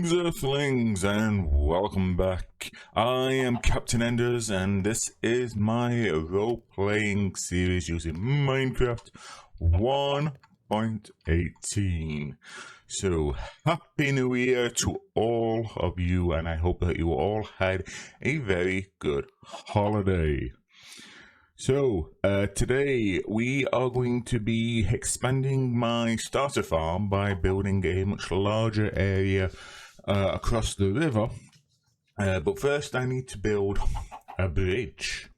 Earthlings, and welcome back. I am Captain Enders, and this is my role-playing series using Minecraft 1.18. So, Happy New Year to all of you, and I hope that you all had a very good holiday. So, today we are going to be expanding my starter farm by building a much larger area across the river, but first I need to build a bridge.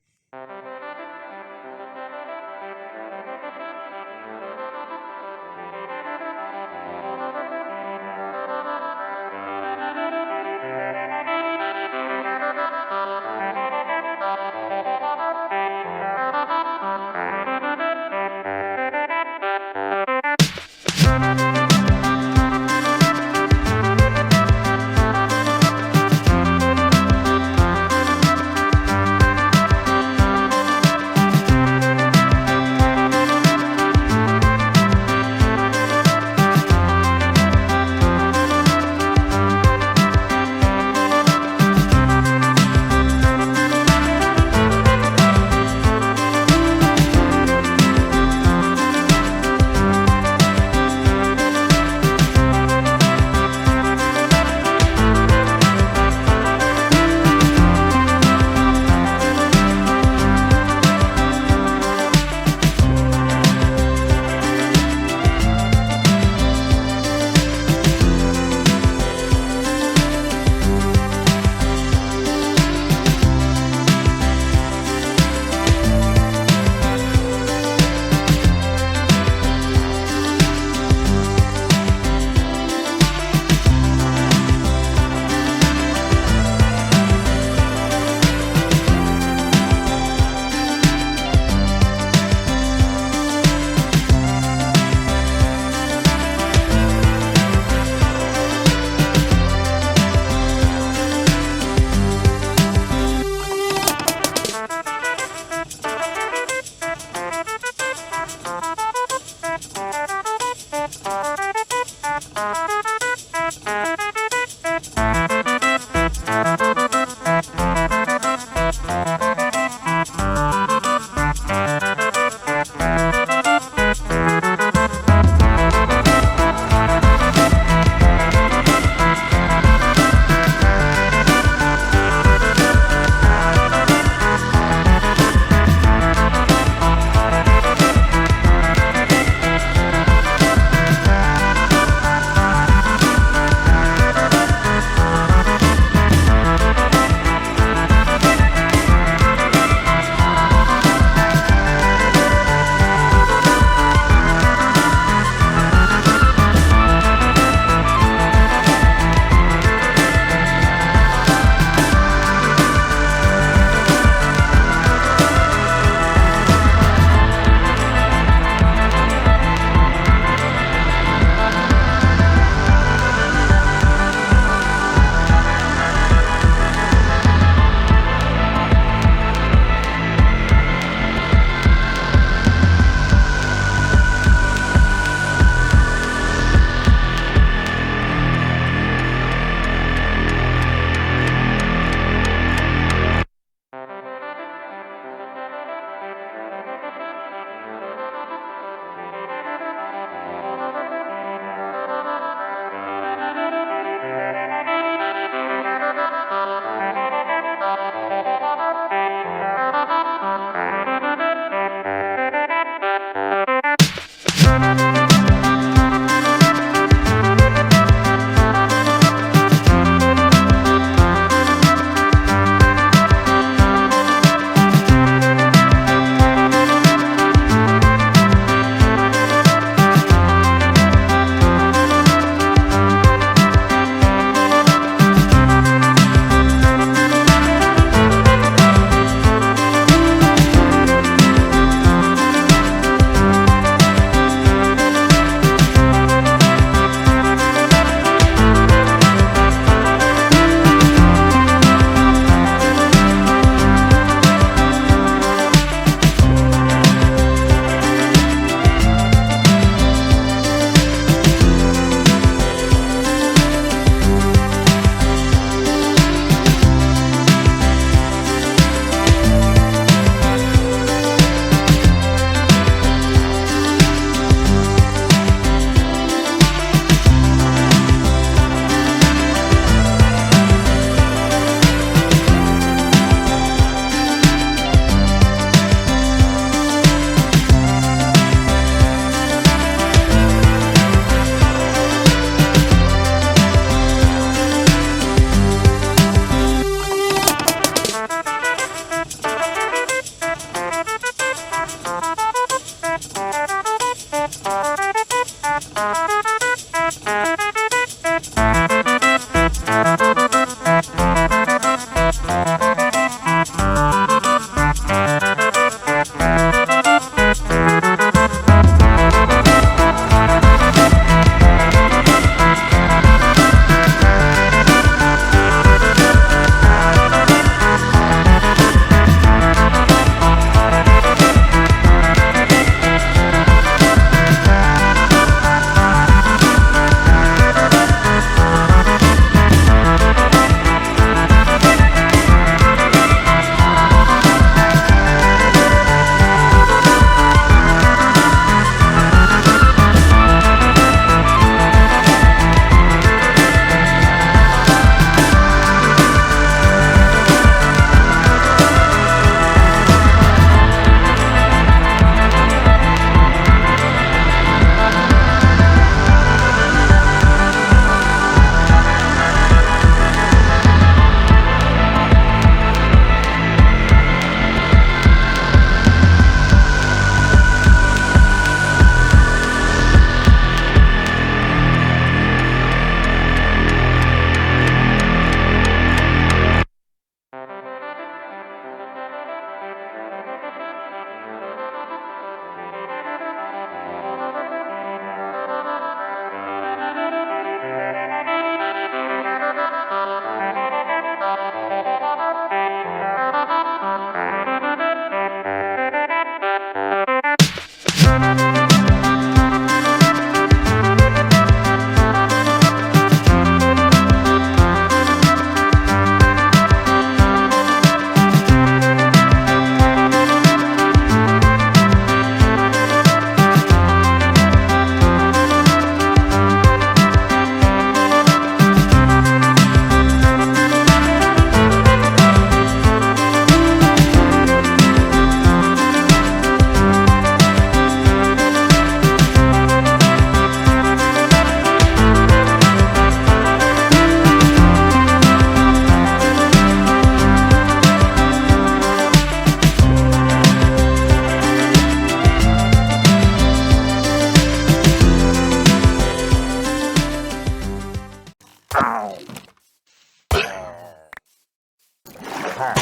Okay,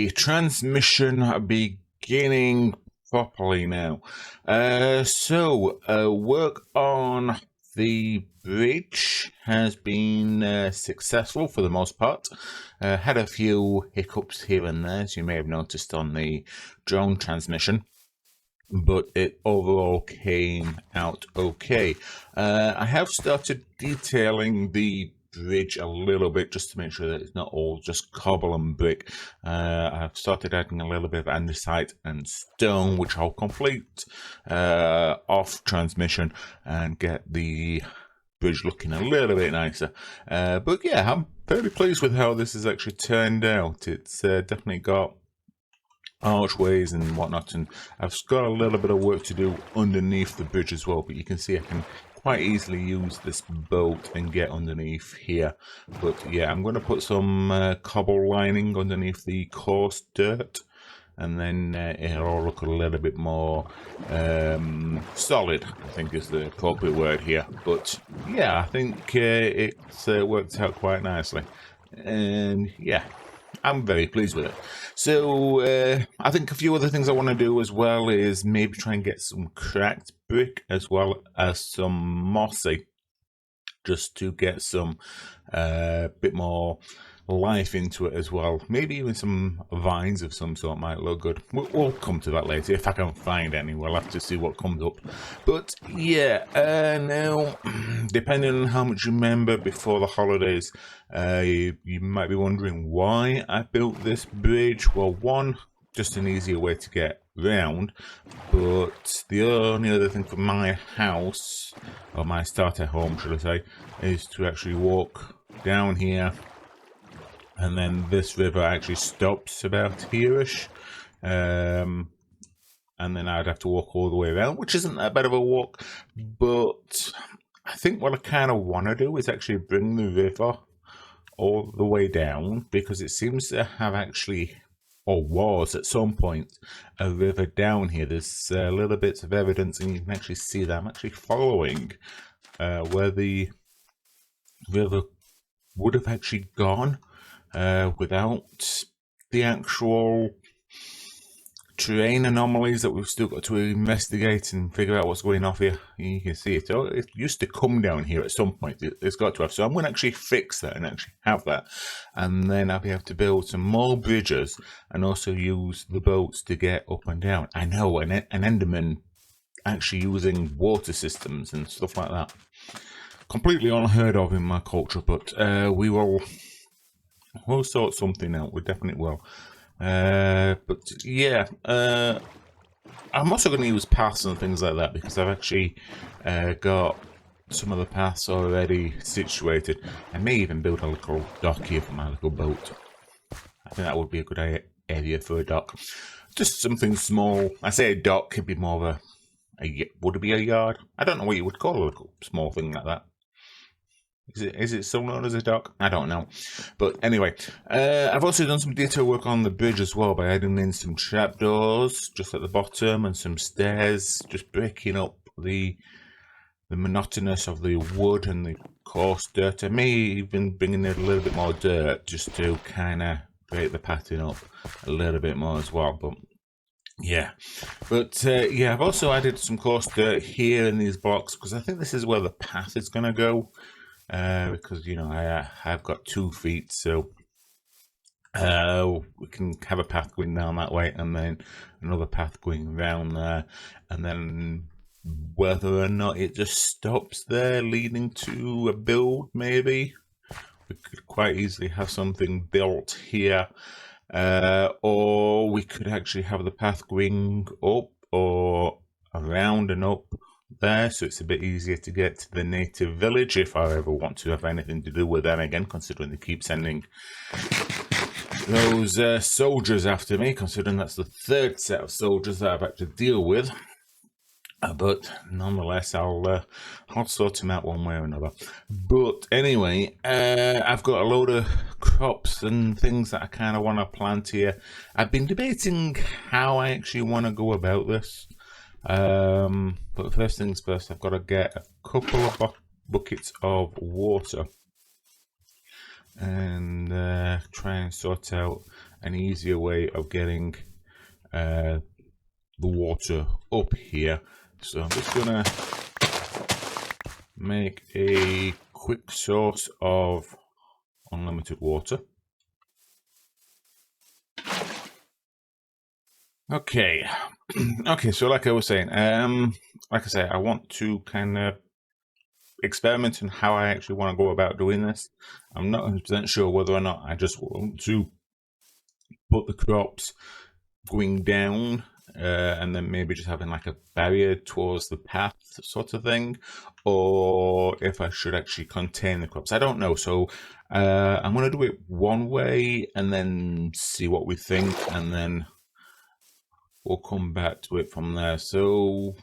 transmission beginning properly now. Work on the bridge has been successful for the most part. Had a few hiccups here and there, as you may have noticed on the drone transmission, but it overall came out okay. I have started detailing the bridge a little bit just to make sure that it's not all just cobble and brick. I've started adding a little bit of andesite and stone, which I'll complete off transmission and get the bridge looking a little bit nicer. But yeah, I'm fairly pleased with how this has actually turned out. It's definitely got archways and whatnot, and I've got a little bit of work to do underneath the bridge as well, but you can see I can quite easily use this boat and get underneath here. But yeah, I'm going to put some cobble lining underneath the coarse dirt, and then it'll all look a little bit more solid, I think is the appropriate word here. But yeah, I think it's worked out quite nicely, and yeah, I'm very pleased with it. So I think a few other things I want to do as well is maybe try and get some cracked brick as well as some mossy, just to get some bit more life into it as well. Maybe even some vines of some sort might look good. We'll come to that later if I can find any. We'll have to see what comes up. But yeah, now depending on how much you remember before the holidays, you might be wondering why I built this bridge. Well, one, just an easier way to get round, but the only other thing for my house, or my starter home should I say, is to actually walk down here, and then this river actually stops about here-ish, and then I'd have to walk all the way around, which isn't that bad of a walk. But I think what I kind of want to do is actually bring the river all the way down, because it seems to have actually, or was at some point, a river down here. There's little bits of evidence, and you can actually see that I'm actually following where the river would have actually gone without the actual terrain anomalies that we've still got to investigate and figure out what's going on here. You can see it. Oh, it used to come down here at some point. It's got to have. So I'm going to actually fix that and actually have that. And then I'll be able to build some more bridges and also use the boats to get up and down. I know an Enderman actually using water systems and stuff like that. Completely unheard of in my culture, but we'll sort something out. We definitely will. But yeah, I'm also going to use paths and things like that, because I've actually got some of the paths already situated. I may even build a little dock here for my little boat. I think that would be a good area for a dock. Just something small. I say a dock could be more of would it be a yard? I don't know what you would call a little small thing like that. Is it still known as a dock? I don't know. But anyway, I've also done some detail work on the bridge as well by adding in some trapdoors just at the bottom and some stairs, just breaking up the monotonous of the wood and the coarse dirt. I may even bring in a little bit more dirt just to kind of break the pattern up a little bit more as well. But yeah, yeah, I've also added some coarse dirt here in these blocks, because I think this is where the path is going to go. Because, you know, I've got 2 feet, so we can have a path going down that way, and then another path going around there, and then whether or not it just stops there leading to a build, maybe we could quite easily have something built here, or we could actually have the path going up or around and up there, so it's a bit easier to get to the native village if I ever want to have anything to do with them again, considering they keep sending those soldiers after me, considering that's the 3rd set of soldiers that I've had to deal with. But nonetheless, I'll sort them out one way or another. But anyway, I've got a load of crops and things that I kind of want to plant here. I've been debating how I actually want to go about this. But first things first, I've got to get a couple of buckets of water and try and sort out an easier way of getting the water up here. So I'm just gonna make a quick source of unlimited water. Okay. Okay, so like I was saying, like I say, I want to kind of experiment on how I actually want to go about doing this. I'm not 100% sure whether or not I just want to put the crops going down and then maybe just having like a barrier towards the path sort of thing, or if I should actually contain the crops. I don't know. So I'm going to do it one way and then see what we think, and then we'll come back to it from there. So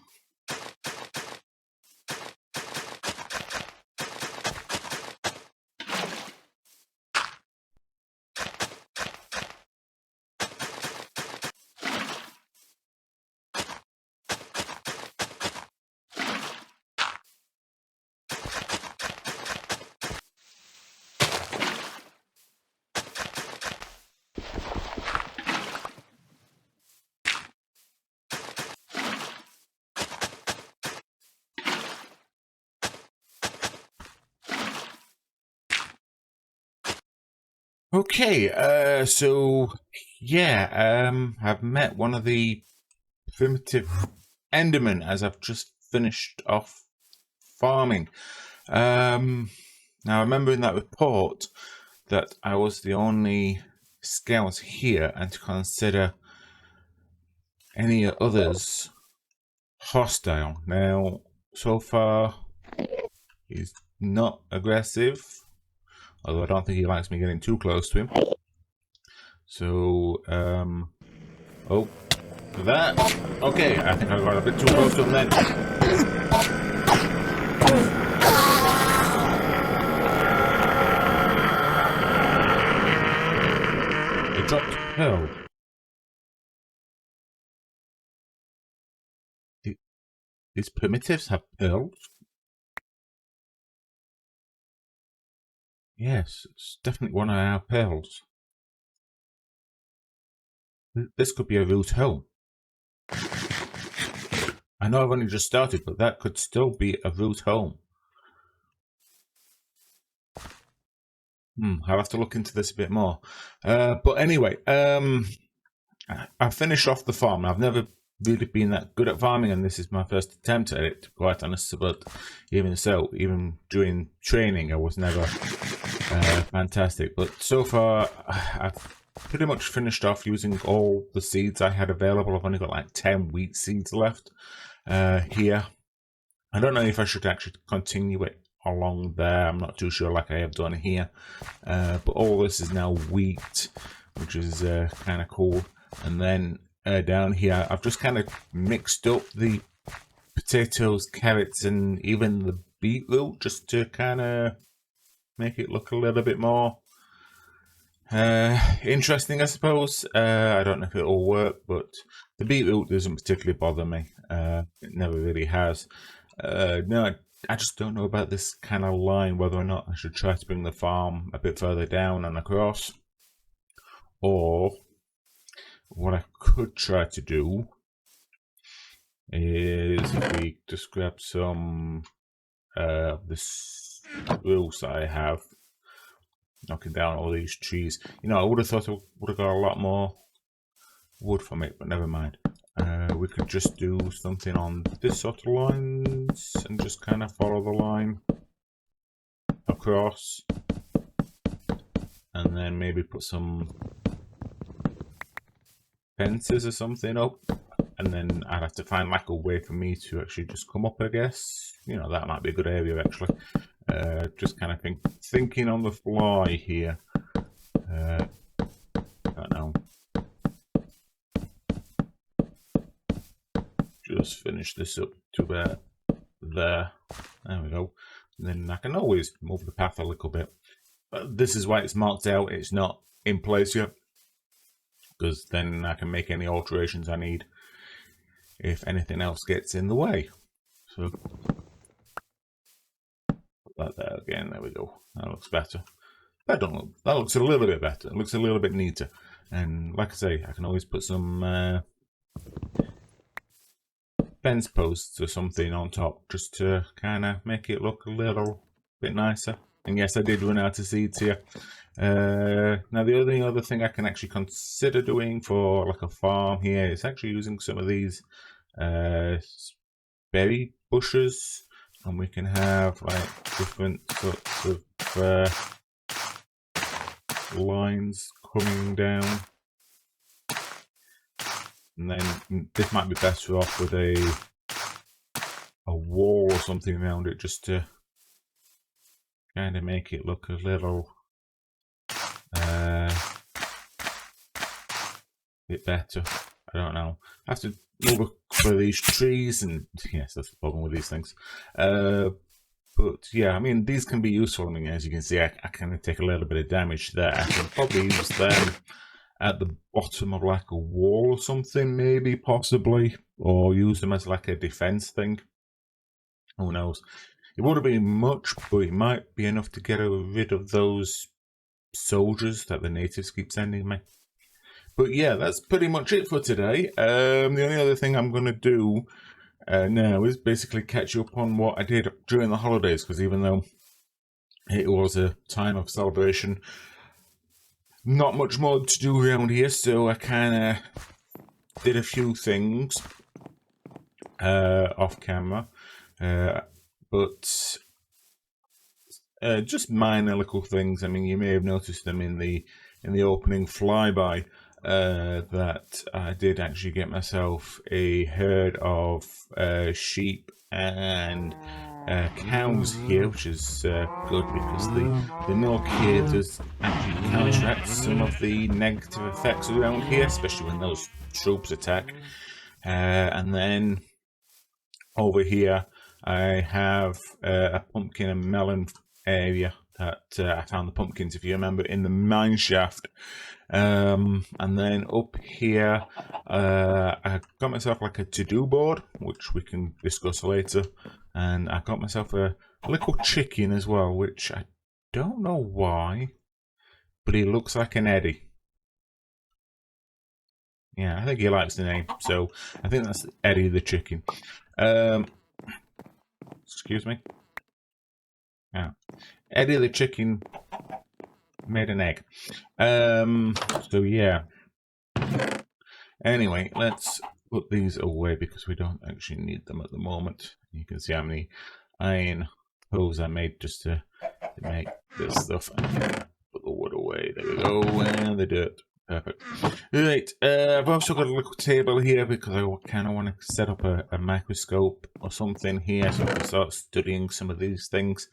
okay, so yeah, I've met one of the primitive Endermen as I've just finished off farming. Now I remember in that report that I was the only scout here, and to consider any others hostile. Now, so far, he's not aggressive, although I don't think he likes me getting too close to him. So, oh, that. Okay, I think I got a bit too close to him then. He dropped pearl. These primitives have pearls? Yes, it's definitely one of our pearls. This could be a route home. I know I've only just started, but that could still be a route home. I'll have to look into this a bit more. But anyway, I finished off the farm. I've never really been that good at farming, and this is my first attempt at it, to be quite honest. But even so, even during training, I was never fantastic. But so far, I've pretty much finished off using all the seeds I had available. I've only got like 10 wheat seeds left here. I don't know if I should actually continue it along there. I'm not too sure, like I have done here. But all this is now wheat, which is kind of cool. And then down here, I've just kind of mixed up the potatoes, carrots, and even the beetroot, just to kind of make it look a little bit more interesting, I suppose. I don't know if it'll work, but the beetroot doesn't particularly bother me. It never really has. No, I just don't know about this kind of line, whether or not I should try to bring the farm a bit further down and across, or what I could try to do is, if we just grab some this spruce that I have, knocking down all these trees. You know, I would have thought I would have got a lot more wood from it, but never mind. We could just do something on this sort of lines and just kind of follow the line across, and then maybe put some fences or something up, and then I'd have to find like a way for me to actually just come up, I guess. You know, that might be a good area actually. Just kind of thinking on the fly here. I don't know. just finish this up to there. There we go. And then I can always move the path a little bit. But this is why it's marked out. It's not in place yet, because then I can make any alterations I need if anything else gets in the way. So put that there again. There we go. That looks better. That don't look. That looks a little bit better. It looks a little bit neater. And like I say, I can always put some fence posts or something on top just to kind of make it look a little bit nicer. And yes, I did run out of seeds here. Now the only other thing I can actually consider doing for like a farm here is actually using some of these berry bushes, and we can have like different sorts of lines coming down. And then this might be better off with a wall or something around it, just to kind of make it look a little bit better. I don't know. I have to look for these trees, and yes, that's the problem with these things. But yeah, I mean, these can be useful. I mean, as you can see, I kind of take a little bit of damage there. I can probably use them at the bottom of like a wall or something, maybe, possibly, or use them as like a defense thing. Who knows? It wouldn't be much, but it might be enough to get rid of those soldiers that the natives keep sending me. But yeah, that's pretty much it for today. The only other thing I'm going to do now is basically catch up on what I did during the holidays, because even though it was a time of celebration, not much more to do around here, so I kind of did a few things off camera, but just minor little things. I mean, you may have noticed them in the opening flyby, that I did actually get myself a herd of sheep and cows here, which is good, because the milk here does actually counteract some of the negative effects around here, especially when those troops attack. And then over here I have a pumpkin and melon area that I found the pumpkins, if you remember, in the mine shaft. And then up here I got myself like a to-do board, which we can discuss later, and I got myself a little chicken as well, which I don't know why, but he looks like an Eddie. Yeah, I think he likes the name, so I think that's Eddie the chicken. Excuse me. Yeah, Eddie the chicken made an egg. So yeah. Anyway, let's put these away because we don't actually need them at the moment. You can see how many iron holes I made just to make this stuff. Put the wood away. There we go. And the dirt. Perfect. Right, I've also got a little table here because I kind of want to set up a microscope or something here so I can start studying some of these things.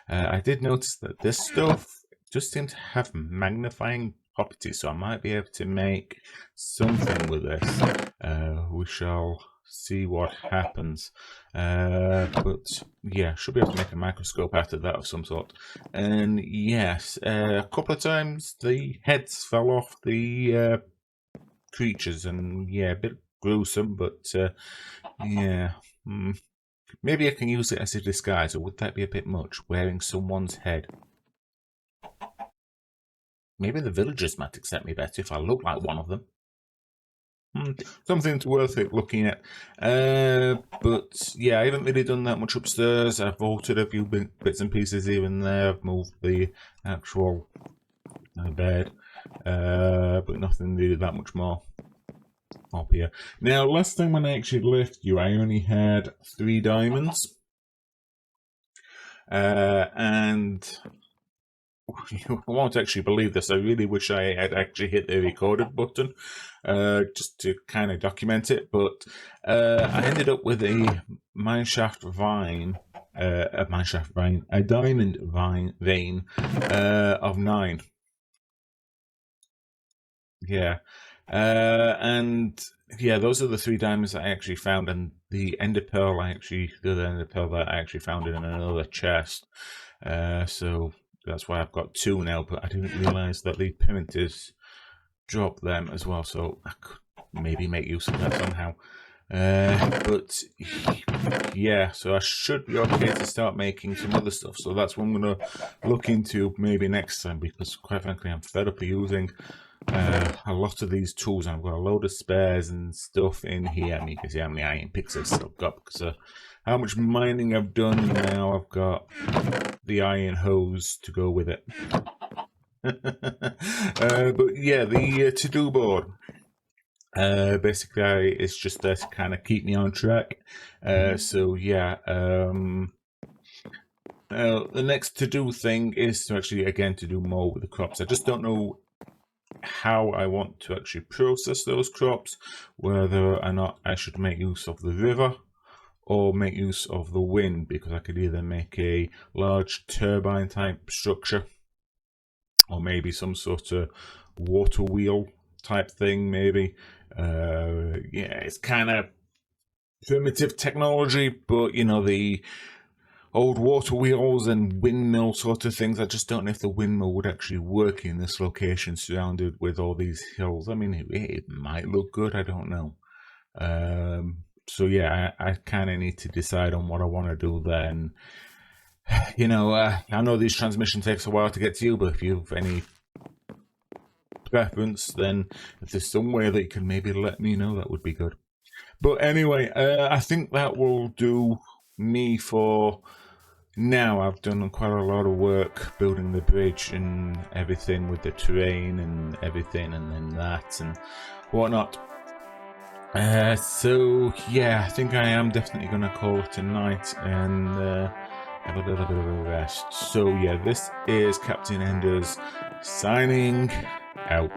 I did notice that this stuff just seems to have magnifying properties, so I might be able to make something with this. We shall see what happens. But yeah, should be able to make a microscope out of that of some sort. And yes, a couple of times the heads fell off the creatures, and yeah, a bit gruesome, but yeah. Maybe I can use it as a disguise, or would that be a bit much, wearing someone's head? Maybe the villagers might accept me better if I look like one of them. Something worth it looking at. But yeah, I haven't really done that much upstairs. I've altered a few bits and pieces here and there. I've moved the actual bed, but nothing really that much more up here. Now, last time when I actually left you, I only had 3 diamonds. And you won't actually believe this. I really wish I had actually hit the recorded button just to kind of document it, but I ended up with a mineshaft vein, a diamond vein of 9. Yeah, And yeah, those are the 3 diamonds that I actually found, and the ender pearl the other ender pearl that I actually found in another chest. So that's why I've got 2 now, but I didn't realize that the primitive drop them as well, so I could maybe make use of that somehow. But yeah, so I should be okay to start making some other stuff. So that's what I'm going to look into maybe next time, because quite frankly, I'm fed up of using a lot of these tools, and I've got a load of spares and stuff in here. And you can see how many iron picks I've still got because of how much mining I've done, and now I've got the iron hose to go with it. But yeah, the to-do board. Basically, it's just there to kind of keep me on track. So yeah, the next to-do thing is to actually, again, to do more with the crops. I just don't know how I want to actually process those crops, whether or not I should make use of the river or make use of the wind, because I could either make a large turbine type structure or maybe some sort of water wheel type thing, maybe. Yeah, it's kind of primitive technology, but you know, the old water wheels and windmill sort of things, I just don't know if the windmill would actually work in this location surrounded with all these hills. I mean, it might look good, I don't know. So yeah, I kind of need to decide on what I want to do then. You know, I know these transmission takes a while to get to you, but if you have any preference, then if there's some way that you can maybe let me know, that would be good. But anyway, I think that will do me for now. I've done quite a lot of work building the bridge and everything with the terrain and everything, and then that and whatnot. So yeah, I think I am definitely going to call it a night and have a little bit of a rest. So yeah, this is Captain Enders signing out.